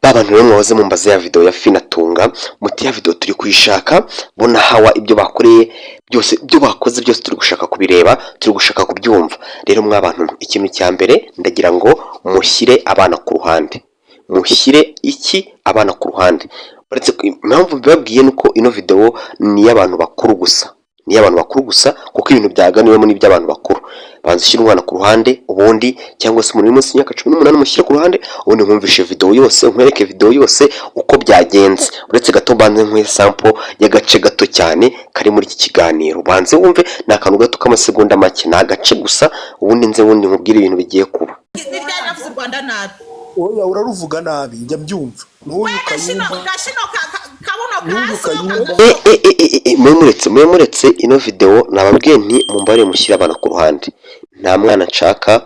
Babantu rero mwahoze mumbaze ya video ya Finatunga muti ya video turi kuyishaka bona hawa ibyo bakoreye byose ibyo bakoze byose turi gushaka kubireba turi gushaka kubyumva. Rero mwabantu ikintu cya mbere ndagira ngo mushyire abana ku ruhande, mushyire iki abana ku ruhande. Baretse impamvu bibabwiye nuko ino video ni y'abantu bakuru gusa, ni y'abantu bakuru gusa kuko ibintu byaganiwemo ni by'abantu bakuru. Banzishyira umwana ku ruhande ubundi cyangwa se umuntu munsi y'imyaka 18 mushyire ku ruhande ubundi nkumvishe video yose, nkwereke video yose uko byagenze. Uretse gato banze nkwe sample y'agace gato cyane kari muri iki kiganiro. Banze wumve nakantu gato k'amasegonda make na gace gusa ubundi nze wundi nkubwire ibintu bigiye kuba. Nibyo Rwanda nabi. Oya uraruvuga nabi njya byumva. N'uyu kayumva. Muretse ino video nababwiye nti mumbare mushyira abana ku ruhande. Nta mwana nshaka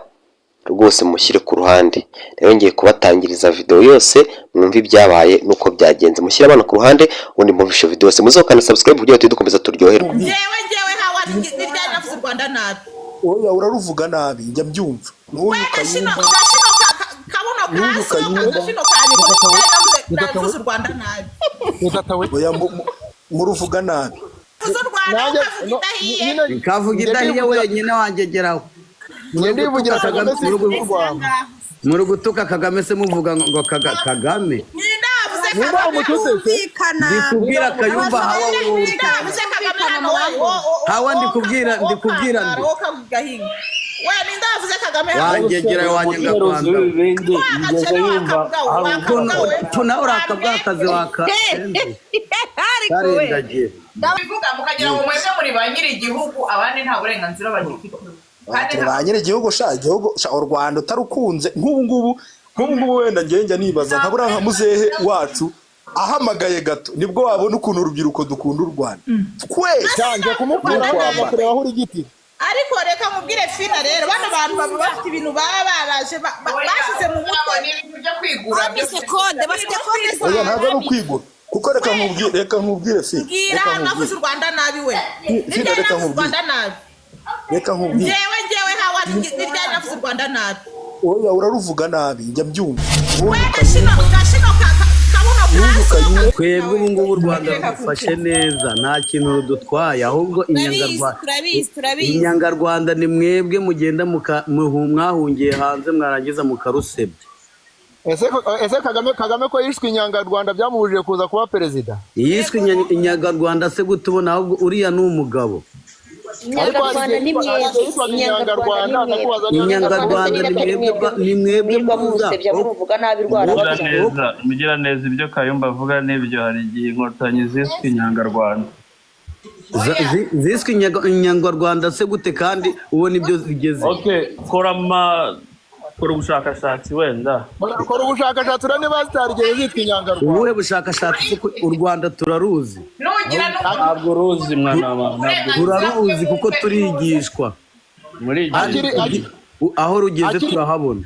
rwose mushyire ku ruhande. Rero ngiye kubatangiriza video yose mwumva ibyabaye nuko byagenze. Mushyire abana ku ruhande ubundi mumvishe video yose. Muzokana subscribe kugira ngo dukomeze turyoherwe. Jewe hawa nibyo Rwanda nabi. Oya uraruvuga nabi njya byumva. N'uyu kayumva. Oya muruvuga nabi. Kavuga idahiye wenyine wangegeraho. Ndivugira Kagame si mu Rwanda. Muri gutuka Kagame se muvuga ngo Kagame. Ndikubwira Kayumba hawa wowe. Hawa ndikubwira ndi. Wewe ndavuze Kagame wangegera wanyenga Rwanda. Tuna urakabwakaze waka. Karendagiye. Ndabivuga mukagira ngo mwese muri banyiri igihugu abandi nta burenganzira bagifite. Banyiri igihugu sha u Rwanda utarukunze nk'ubu wenda njye nibaza ntabura nka muzehe wacu ahamagaye gato nibwo wabona ukuntu urubyiruko dukunda u Rwanda. Cyanje kumukura aho kureba aho igiti. Ariko reka mubwire Fina rero bana bantu baba bafite ibintu baraje bashyize mu mutwe n'ibintu byo kwigura bafite kode oya ntabwo ari ukwigura kuko reka nkubwire Fina ngira navuze u Rwanda nabi we reka nkubwire Rwanda nabi reka nkubwire jewe hawa nibyo navuze u Rwanda nabi. Oya uraruvuga nabi njya byumva. Twebwe ubu ngubu u Rwanda rufashe neza nta kintu rudutwaye ahubwo inyangarwanda ni mwebwe mugenda mwahungiye hanze mwarangiza mukarusebya. Ese Kagame ko yishwe inyangarwanda byamubujije kuza kuba perezida? Yishwe inyangarwanda se gutubona ahubwo uriya ni umugabo. Inyangarwanda ni mwebwe ni mwebwe musebya muvuga nabi Rwanda mugira neza ibyo Kayumba avuga n'ibyo hari igihe inkotanyi ziswe inyangarwanda ziswe inyangarwanda se gute kandi ubona ibyo zigeze. Kora ubushakashatsi wenda kora ubushakashatsi urane bazitarigeze zitwa inyangarwanda. Ubuhe bushakashatsi kuko u Rwanda turaruzi. Ntabwo ruzi mwana wa turaruzi kuko turigishwa muri aho rugeze turahabona.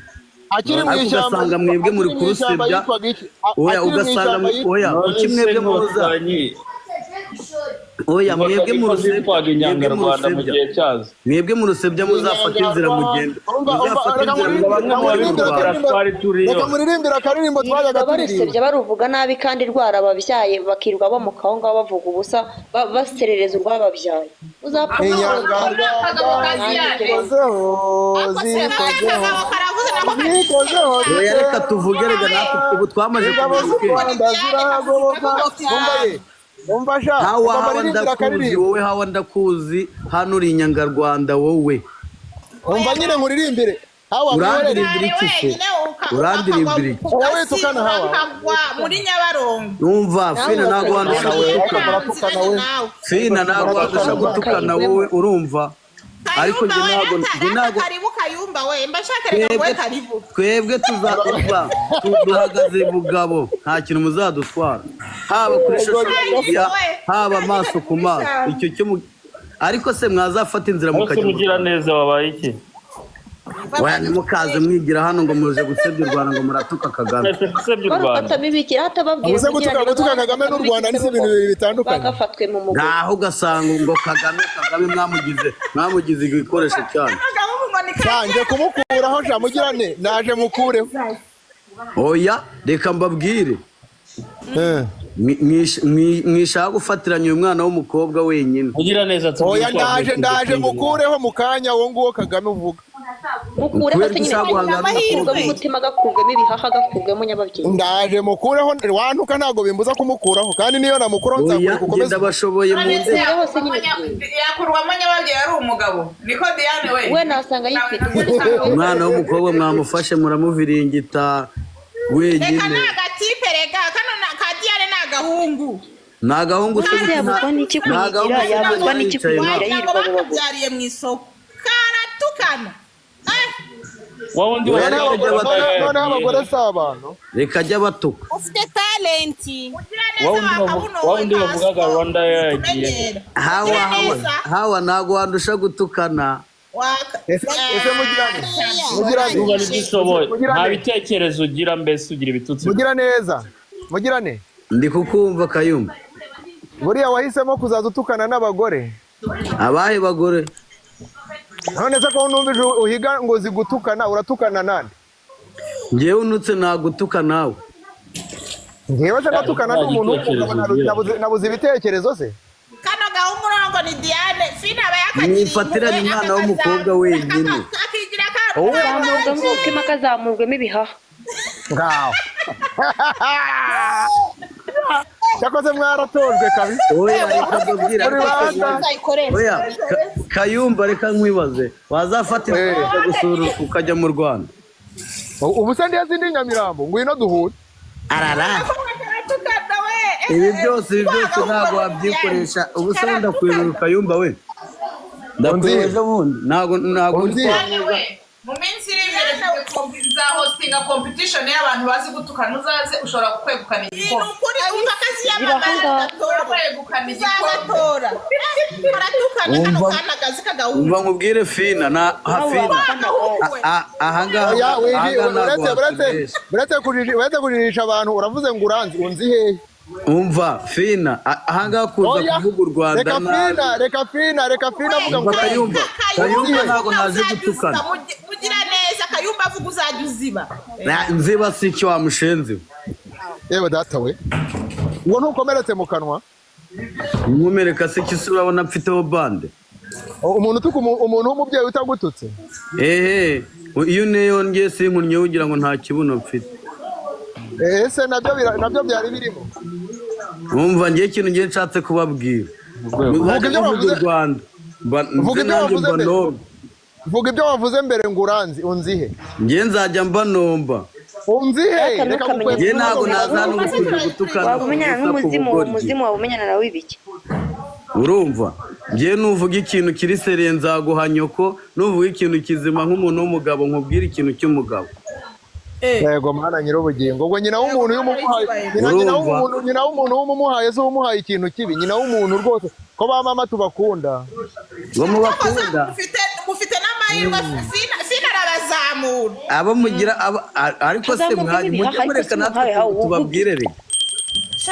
Ugasanga mwebwe muri kurusebya oya ugasanga iki mwebwe muza oya mwebwe murusebya inyangarwanda mu gihe cyazo mwebwe murusebya muzafata inzira mugenda reka muririmbira akaririmbo twajyaga turirimba baruvuga nabi kandi rwarababyaye bakirwa bamukaho ngaho bavuga ubusa baserereza urwababyaye uzapfa reka tuvuge rega natwe ubu twamaze hawa ndakuzi wowe hawa ndakuzi hano uri inyangarwanda wowe umva nyine nkuririmbire urandirimbira iki se urandirimbira iki wowe tukana hawa muri Nyabarongo numva Fina ntabwo wandusha gutukana Fina ntabwo wandusha gutukana wowe urumva ariko njye ntabwo karibu Kayumba we mbashaka ngo karibu twebwe tuzakuva duhagaze bugabo nta kintu muzadutwara haba kuri social media haba maso ku maso icyo cyo ariko se mwazafata inzira mukagira neza wabaye iki waya nimukaze mwigira hano ngo muje gusebya u Rwanda ngo muratuka Kagame batabibikira hatababwira gutuka Kagame n'u Rwanda ni ibintu bibiri bitandukanye bagafatwe mu mugo naho ugasanga ngo Kagame mwamugize igikoresho cyane cyanje kumukuraho jamugirane naje mukureho oya reka mbabwire mwishaka gufatiranya uyu mwana w'umukobwa wenyine ugira neza oya ndaje mukureho mu kanya uwo nguwo Kagame uvuga mukureho se nyine amahirwe y'umutima gakurwemo ibihaha gakurwemo nyababyeyi ndaje mukureho wantuka ntago bimbuza kumukuraho kandi niyo namukuraho nzakure gukomeza bashoboye mu ndege hose nyine yakurwamo nyababyeyi ari umugabo niko Diane we nasanga yifite umwana w'umukobwa mwamufashe muramuviringita wenyine reka nagatipe reka kano ka Diane nagahungu nagahungu se yabuzwa n'iki kuyigira yabuzwa n'iki kuyigira yirwa mu bagabo byariye mu isoko karatukana wawundi none abagore si abantu reka ajya batuka ufite talenti wawundi bavugaga Rwanda yagiye hawa ntago wandusha gutukana ese mugirane uba n'ibishoboye nta bitekerezo ugira mbese ugira ibitutsi mugirane ndi kukumva Kayumba buriya wahisemo kuzaza utukana n'abagore abahe bagore none se ko numvije uhiga ngo zigutukana uratukana nande ngewe unutse nagutuka nawe ngewe se natukana n'umuntu nabuze ibitekerezo se kano gahungu ngo ni Diane Fina bayakagiriye nifatiranye umwana w'umukobwa wenyine akigira zamurwe nk'umutima kazamurwemo ibihaha ngaho cyakoze mwaratojwe kabisa oya reka mbabwira oya Kayumba reka nkwibaze wazafatira gusura ukajya mu Rwanda ubu se ndiye zindi Nyamirambo ngwino duhure arara ibi byose ntabwo wabyikoresha ubu se ndakwirura Kayumba we ndakwiyeje bundi ntabwo mu minsi iri imbere za hostinga competition y'abantu bazi gutukana uzaze ushobora kwegukana igikombe ukuri umva kazi y'amagara kwegukana igikombe aratukana kano kana kazi kagahungu umva nkubwire Fina na Hafina ahangaha buretse kujirisha abantu uravuze ngo uranzi unzi hehe umva Fina ahangaha kuza kuvuga u Rwanda reka Fina avuga ngo Kayumba ntabwo naje gutukana mugira neza Kayumba avuga uzajya uziba nziba si icyo wamushenze yewe data we ngo ntukomeretse mu kanwa nkumereka se kisi urabona mfiteho bande umuntu utuka umuntu w'umubyeyi utagututse iyo neyo ngiye sinkunnye ugira ngo nta kibuno mfite ese nabyo byari birimo umva ngiye ikintu ngiye nshatse kubabwira u Rwanda vuga ibyo wavuze mbere ngo uranzi unzihe ngiye nzajya mbanomba unzihe ngiye ntabwo nazana ubukunze gutukana waba umenyana n'umuzimu waba umenyana nawe ibiki urumva ngiye nuvuga ikintu kiri seriye nzaguha nyoko nuvuga ikintu kizima nk'umuntu w'umugabo nkubwira ikintu cy'umugabo yego mwana nyir'ubugingo ngo nyina w'umuntu y'umuhaye nyina w'umuntu w'umumuhaye se umuhaye ikintu kibi nyina w'umuntu rwose ko ba mama tubakunda ngo mubakunda mufite n'amahirwe Fina arabazamura abo mugira ariko se mwaje mujye mureka natwe tubabwire reka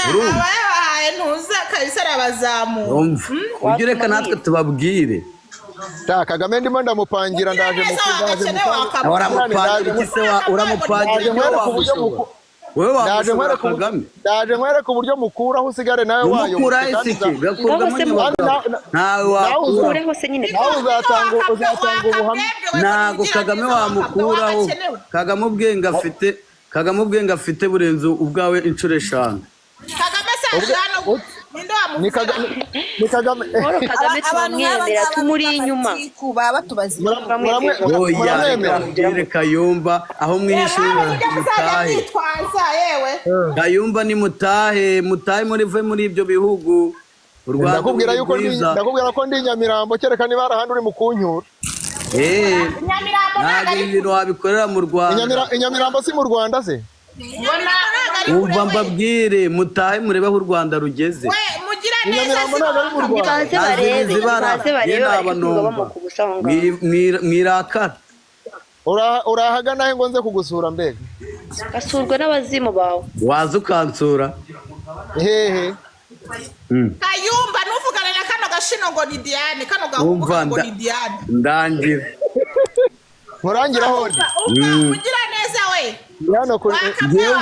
abayabahaye ntuza kabisa arabazamura ujye ureka natwe tubabwire Kagame ndimo ndamupangira ndaje ndaje nkwereka uburyo mukuraho usigare nawe wayo uzatanga ubuhamya ntago Kagame wamukuraho Kagame ubwenge afite burenze ubwawe inshuro 5 ni Kagame tumwemera tumuri inyuma muramwemera Kayumba aho mwishimira mutahe Kayumba ni mutahe muri ibyo bihugu u Rwanda ndakubwira ko ndi Nyamirambo kereka niba arahandi uri mu kunyura ntabwo ibintu wabikorera mu Rwanda Inyamirambo si mu Rwanda se umva mbabwire mutahe murebe aho u Rwanda rugeze mwirakara urahagana he ngo nze kugusura mbega asurwa n'abazimu bawe waza ukansura hehe Kayumba nuvugana na kano gashino ngo ni Diane kano gahungu ngo ni Diane ndangira murangira hodi mugira neza we Diana ko ngewe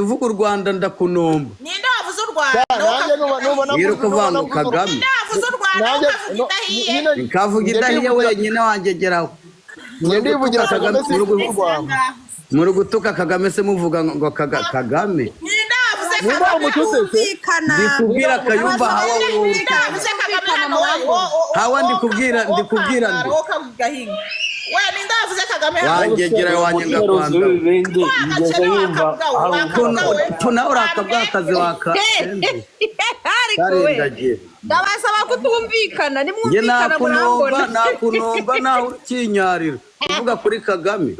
uvuga u Rwanda ndakunomba ninde wavuze u Rwanda nanjye nubona yiruka uvanga Kagame ninde wavuze u Rwanda ukavuga idahiye nkavuga idahiye wenyine wangegeraho ndivugira Kagame si u Rwanda muri gutuka Kagame se muvuga ngo Kagame ninde wavuze Kagame ndikubwira Kayumba hawa wowe ninde wavuze Kagame hano hawa ndikubwira ndi we ninde wavuze Kagame wangegera wanyanga Rwanda tuna urakabwakaze waka karendagiye ndabasaba kutumvikana nimwumvikana murambona nakunomba nawe ukinyarira uvuga kuri Kagame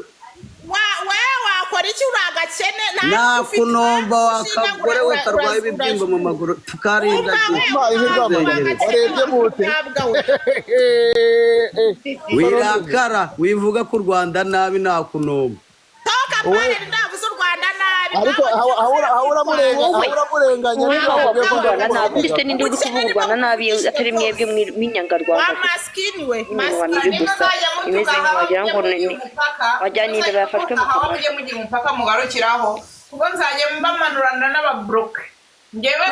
wakora iki uragakene nakunomba wakagore we karwaye ibibyimba mu maguru tukarindagiye arebye mute wirakara wivuga ko u Rwanda nabi nakunomba toka pale ndavuze u Rwanda nabi ariko ahura murenganya ndetse n'indi uri kuvuga u Rwanda nabi atari mwebwe mw'inyangarwanda maskini we imeze nk'abagira ngo wajyana imbere yafashwe mu kabari mujye mugira umupaka mugarukiraho kuko nzajya mbamanurana n'ababroke ngewe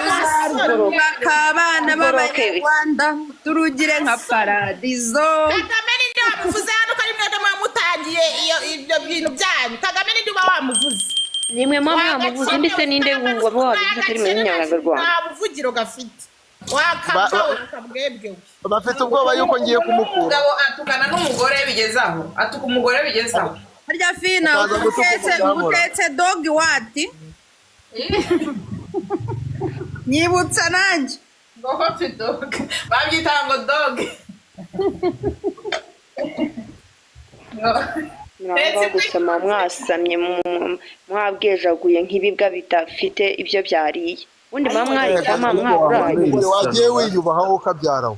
abana b'abanyarwanda turugire nka paradizo. Kagame ninde wamuvuze hano ko ari mwebwe mwamutangiye ibyo bintu byanyu Kagame ninde uba wamuvuze nimwe mwamuvuze ndetse n'inde wumva wabivuze atari mw'inyangarwanda nta buvugiro gafite wakabwawe kabwebwe bafite ubwoba yuko ngiye kumukura umugabo atukana n'umugore bigezaho atuka umugore bigezaho harya fina utetse dog wati nyibutsa nanjye ngofi dog babyita ngo dog mwavuga gusoma mwasamye mwabwejaguye nk'ibibwa bidafite ibyo byariye ubundi mwaricyama mwaburaye wagiye wiyubahaho ukabyaraho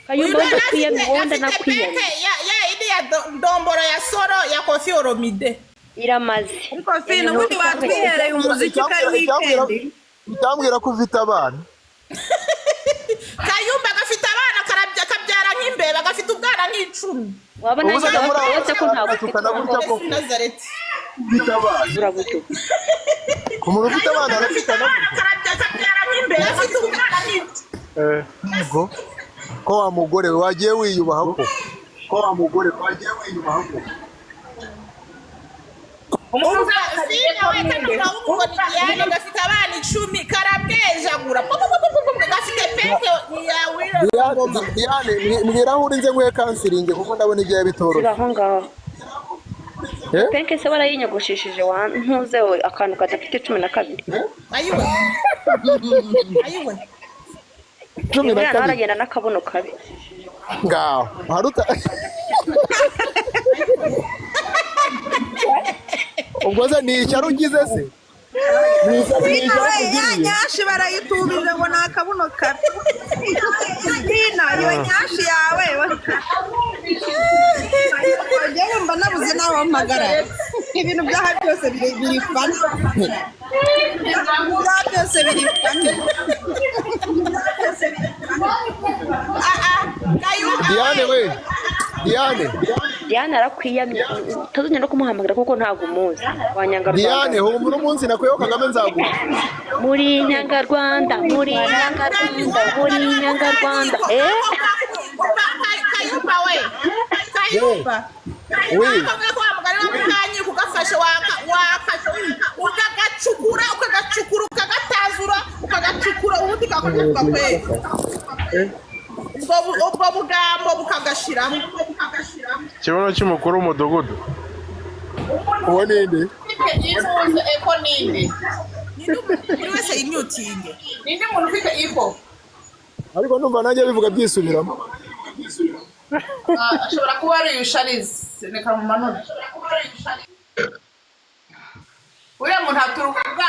Kayumba ndakwiyamye wonda nakwiyamye ya idi ya ndomboro ya soro ya Kofi Olomide iramaze ariko fina ubundi watwihereye umuziki kari weekend utambwira ko ufite abana Kayumba gafite abana kabyara nk'imbeba gafite ubwana nk'icumi wabona yose ko ntabwo tukana gutya ko Nazareti urabutuka ku muntu ufite abana arafite kabyara nk'imbeba gafite ubwana nk'icumi ko wa mugore wagiye wiyubaha ko umugabo afite we kanura ngo Diane gafite abana 10 karabwejagura gafite peke yawe Diane mbwira aho urinze nguye kansiringe kuko ndabona ibyo yabitoroshye aho ngaho peke se warayinyogoshishije wantuze akantu kadafite 12 ayiwe aragenda n'akabuno kabi ngaho haruta ubwo se ni icyaro ugize se nyashi barayitubije ngo nakabuno kabi Dina iyo nyashi yawe ujye wumva nabuze nawe wampagara ibintu byaha byose biri fani byose biri fani Diane we Diane arakwiyamye utazongera no kumuhamagara kuko ntabwo umuzi wanyangarwanda Diane humura umunsi nakweho Kagame nzaguha muri nyangarwanda Kayumba we kugafasha ukagacukura ukagatazura ukagacukura ubundi kakuvuga kwe ubwo bugambo bukagashiramo kibono cy'umukuru w'umudugudu uwo ninde eko ninde wese imyutinge ninde muntu ufite iko ariko numva nanjye bivuga byisubiramo ashobora kuba ari usharize reka mu manota uriya muntu aturuganga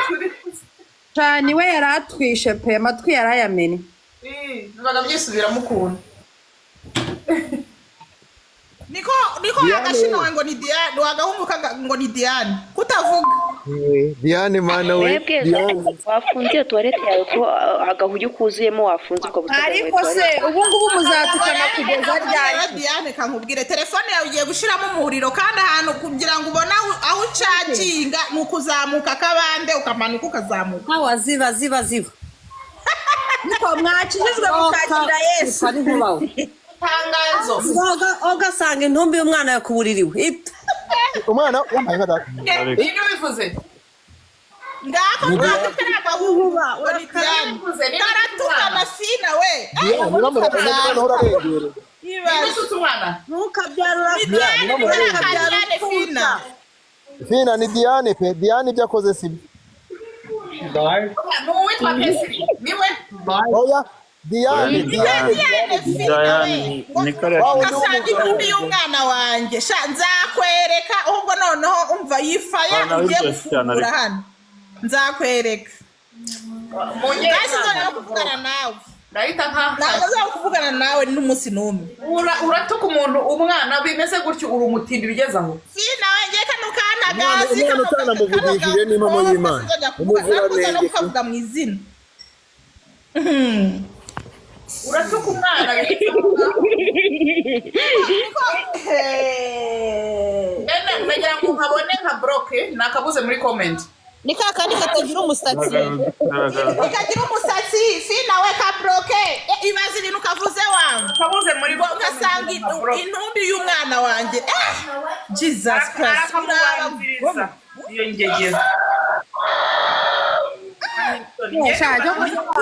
kuri cyane we yaratwishe pe amatwi yarayamenye bibaga byisubiramo ukuntu niko yagashinawe ngo ni Diane wagahumuka ngo ni Diane kutavuga Diane mana we Diane wafunze tuwarete yawe ko agahuye kuzuyemo wafunze ubwo butaka ariko se ubu ngubu muzatukana kugeza ryari Diane kankubwire telefone yawe ugiye gushiramo umuriro kandi ahantu kugira ngo ubone aho ucaginga mu kuzamuka kabande ukamanuka ukazamuka aho ziva niko mwakijijwe mukakira Yesu ari nkubaho tangazo ugasanga intumbi y'umwana yakubuririwe umwana wambaye nkadaka ibyo bivuze ngako ntabwo huba urabivuze naratukana sina we ntukabyarura Fina ni Diane pe Diane ibyo akoze sibi n'uwitwa Pesiri niwe oya Diane ugasanga intumbi y'umwana wanjye nzakwereka ahubwo noneho umva yifaya ugiye gufungura hano nzakwereka ngahise nzongera kuvugana nawe ntabwo nzaba kuvugana nawe n'umunsi n'umwe uratuka umuntu umwana bimeze gutyo uri umutindi bigeze aho nawe ngiye kano kantagazi umwana utanamuvugishije n'impamo y'Imana umuziranenge ukavuga mu izina uratuka umwana nagira ngo nkabone nka bloke nakabuze muri comment ni kakandi katagira umusatsi kagira umusatsi Fina we ka bloke ibaze ibintu kavuze wangu kabuze muri ugasanga intumbi y'umwana wanjye Jesus Christ iyo ngegera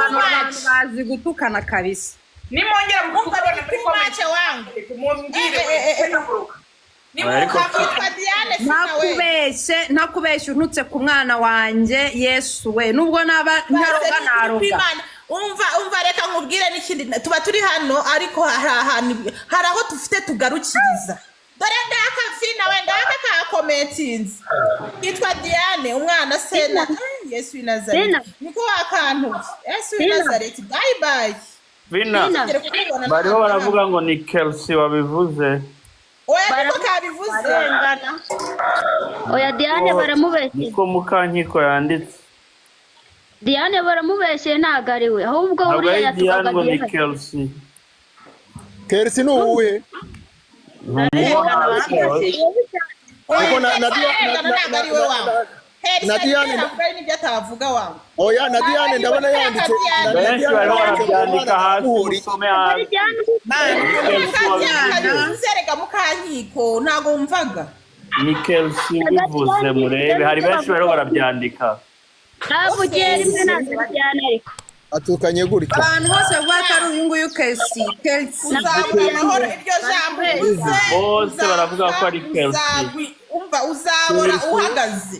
abantu bazi gutukana kabisa nimongera mukabona muri comment wangu mumbwire nakubeshye untutse ku mwana wanjye Yesu we nubwo naba ntaroga naroga umva reka nkubwire n'ikindi tuba turi hano ariko hari aho dufite tugarukiriza dore ndaka Fina we ndaka ka commentinze yitwa Diane umwana sena Yesu w'Inazareti niko wakantu Yesu w'Inazareti bye bye Fina bariho baravuga ngo ni Kelsey wabivuze oya niko kabivuze oya Diane baramubeshye niko mukankiko yanditse Diane baramubeshye ntago ari we ahubwo uriya yatukaga Diane ni Kelsey Kelsey nuwuhe kuko na Diane nibyo atavuga wangu oya na Diane ndabona yanditse benshi bariho barabyandika hasi usome hasi uzerega mukankiko ntago wumvaga ni Kelsey ubivuze murebe hari benshi bariho barabyandika ntabwo ugiye rimwe ntabwo Diane ariko atukanye gutya abantu bose bavuga ko ari uyu nguyu Kelsey amahoro iryo jambo bose baravuga ko ari Kelsey umva uzabora uhagaze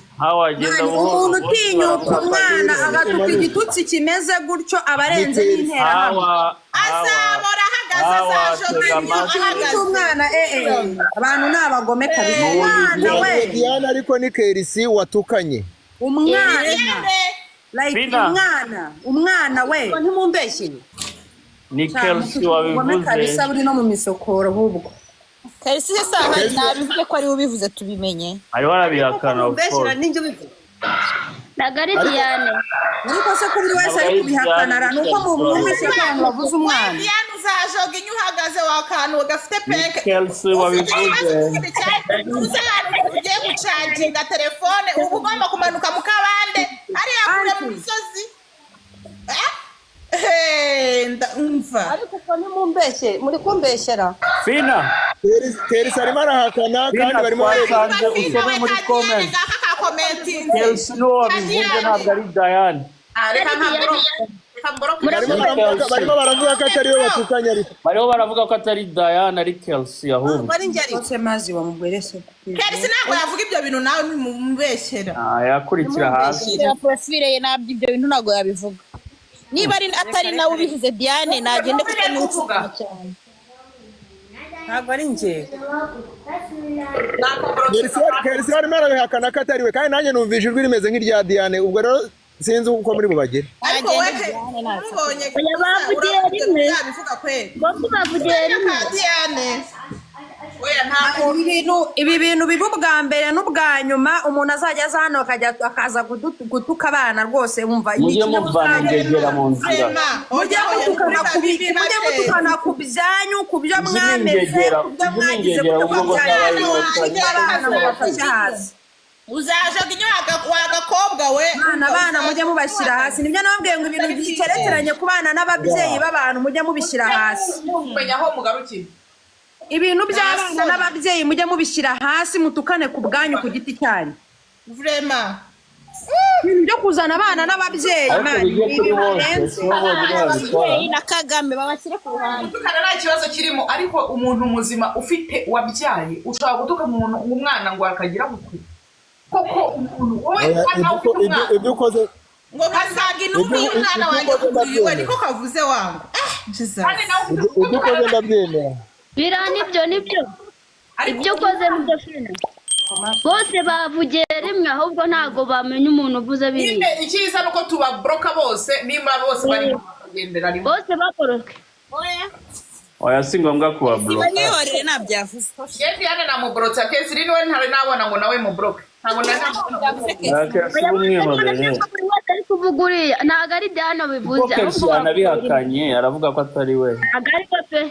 umuntu utinyuka umwana agatuka igitutsi kimeze gutyo abarenze n'interahamwe azabora ahagaze ahagaze umwana abantu ni abagome kabisa umwana we Diane ariko ni Kelsey watukanye umwana we ntimumbeshye ni Kelsey wabivuze kabisa buri no mu misokoro ahubwo Kelsey saha nabivuze ko ari ubivuze tubimenye ari warabihakana nagari Diane ariko se ko buri wese ari kubihakanara nuko mu mwumvise ko abantu bavuze umwana Diane uzajoga inyu uhagaze wakantu gafite peke Kelsey wabivuze ugiye gucaginga telefone ubu ugomba kumanuka mu kabande ariya kure mu misozi umva ariko ko ntimumbeshye muri kumbeshyera Fina Kelsey arimo arahakana kandi barimo basanze usome muri comment Kelsey n'uwo wabivuze ntabwo ari Diane barimo baravuga ko atari we batukanye ariko bariho baravuga ko atari Diane ari Kelsey ahubwo bari ngeritse mazi wamubwerese Kelsey ntabwo yavuga ibyo bintu nawe nimubeshyera yakurikira hasi profile ye nabyo ibyo bintu ntabwo yabivuga niba atari nawe ubivuze Diane nagende kuko ni uvuga cyane ntabwo ari njye Kelsey arimo arabihakana ko atari we kandi nanjye numvise ijwi rimeze nk'irya Diane ubwo rero sinzi uko muri bubagire ariko weke mubonye bavugiye rimwe yabivuga kweli bose bavugiye rimwe Diane ibi bintu biba ubwa mbere n'ubwa nyuma umuntu azajya aza hano akaza gutuka abana rwose wumva mujye muvana ingegera mu nzira mujye mutukana ku byanyu ku byo mwameze ku byo mwagize abana mubafashe hasi uzajaga inyuma wagakobwa we abana mujye mubashyira hasi nibyo nababwiye ngo ibintu bikerekeranye ku bana n'ababyeyi b'abantu mujye mubishyira hasi mumenya aho mugarukira ibintu by'abana n'ababyeyi mujye mubishyira hasi mutukane ku bwanyu ku giti cyanyu vraiment ibintu byo kuzana abana n'ababyeyi na Kagame babashyire ku ruhande gutukana nta kibazo kirimo ariko umuntu muzima ufite wabyaye ushobora gutuka umuntu umwana ngo akagira gute koko umuntu wowe ibyo ukoze ngo kasaga intumbi y'umwana wanjye kuriwe niko kavuze wangu ibyo ukoze ndabyemera bira nibyo ibyo ukoze nibyo fina bose bavugiye rimwe ahubwo ntago bamenya umuntu uvuze biri icyiza nuko tubabroka bose nimba bose bari kugendera rimwe bose bakoroke oya si ngombwa kubabloka nihorere nabyavuze yewe yana namubrotse akezi niwe ntare nabona ngo nawe mubroke ntabwo ari kuvuga uriya ntabwo ari Diana bivuze ahubwo anabihakanye aravuga ko atari we ntabwo ari ko pe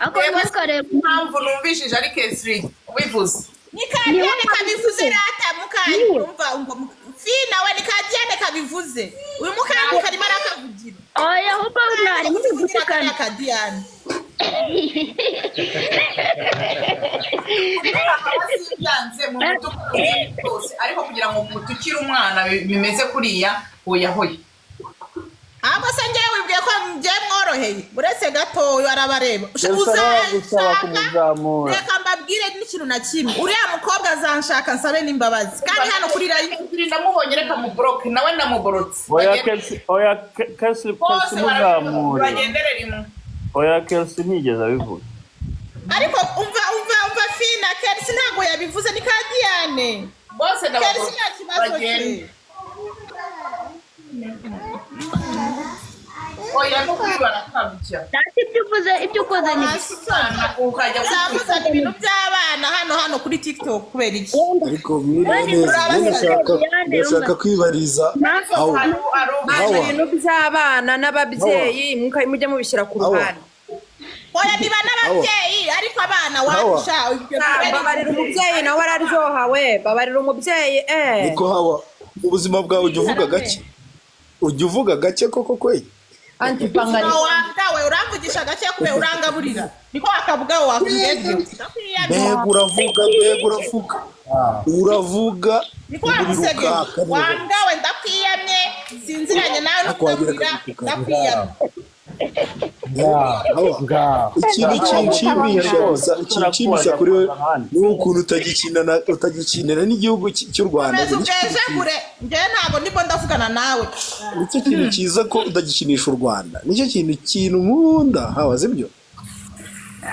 ako ntukareba impamvu numvishije ari Kesri ubivuze ni Kadiane kabivuze rata mukanye umva fina we ni Kadiane kabivuze uyu mukanye karimo arakavugira oya ahubwo mwari muvuga Kadiane ariko kugira ngo mutukire umwana bimeze kuriya hoya aba se ngewe wibwiye ko mgiye mworoheye uretse gato arabareba reka mbabwire n'ikintu na kimwe uriya mukobwa azanshaka nsabe n'imbabazi kandi hano kuri live ndamubonye reka mubroke nawe namuborotse oya Kesi muzamure bagendere rimwe oya Kesi ntigeze abivuga ariko umva fina Kesi ntabwo yabivuze ni Kadiane bose Kesi nta kibazo cye oya no kwibara kabya ibyo ukoze ni ukajya kuzamuza ibintu by'abana hano kuri TikTok kubera iki ariko ndashaka kwibariza ibintu by'abana n'ababyeyi mujye mubishyira ku ruhande oya niba n'ababyeyi ariko abana washa babarira umubyeyi nawe araryoha we babarira umubyeyi niko Hawa ubuzima bwawe ujya uvuga gake koko kwe antipangani wangawe uramvugisha gake kube urangaburira niko akavuga wakugeze uravuga niko wasege wangawe ndakwiyamye sinziranye nawe no kugaburira ndakwiyamye ikintu kinshimisha kuri we ni ukuntu utagikinira n'igihugu cy'u Rwanda njyewe ntabwo ndimo ndavugana nawe nicyo kintu cyiza ko udagikinisha u Rwanda nicyo kintu nkunda Hawa sibyo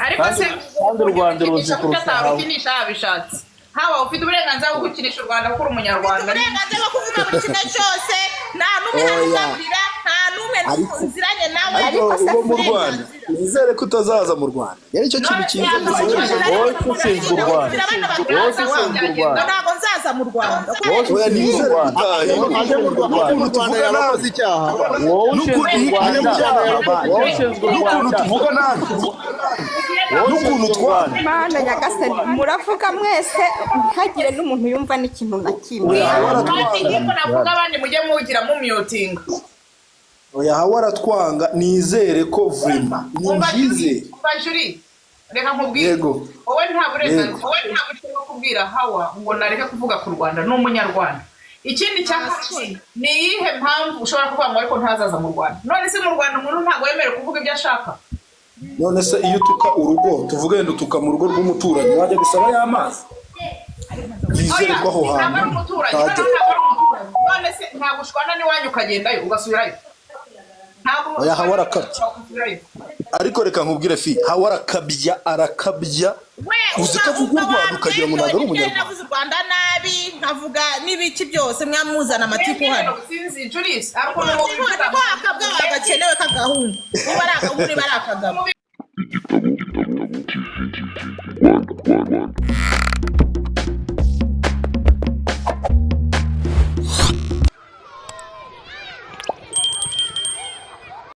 ariko se kandi u Rwanda ruzi kurusha abishatse Hawa ufite uburenganzira bwo gukinisha u Rwanda kuko uri umunyarwanda uburenganzira bwo kuvuga buri kimwe cyose nta n'umwe nakugaburira nta n'umwe nziranye nawe ariko uba mu Rwanda nizere ko utazaza mu Rwanda yari cyo kintu cyiza wowe ushinzwe u Rwanda ntabwo nzaza mu Rwanda oya nizere ukuntu tuvuga yarakoze icyaha wowe ushinzwe u Rwanda tuvuga nabi n'ukuntu twana mana nyagasani muravuga mwese ntihagire n'umuntu yumva n'ikintu na kimwe navuga abandi mujye mugira mu mutinga oya Hawa aratwanga nizere ko vrema nibyizere bajuri reka nkubwire wowe nta burenganzira wowe nta bushobora kubwira Hawa ngo nareke kuvuga ku Rwanda n'umunyarwanda ikindi cyakati ni iyihe mpamvu ushobora kuvuga ngo ariko ntazaza mu Rwanda none se mu Rwanda umuntu ntabwo yemerewe kuvuga ibyo ashaka none se iyo utuka urugo tuvuge wenda utuka mu rugo rw'umuturanyi wajya gusaba y'amazi yizere ko aho hantu none se ntabwo ushwana n'iwanyu ukagendayo ugasubirayo oya Hawa arakabya ariko reka nkubwire fi Hawa arakabya uzi ko avuga u Rwanda ukagira ngo ntabwo ari umunyarwanda navuze u Rwanda nabi nkavuga n'ibiki byose mwamuzana amatiku hano sinzi Julius ariko n'ubu akabwa agakenewe kagahungu niba ari akagabo igitabo TV Rwanda.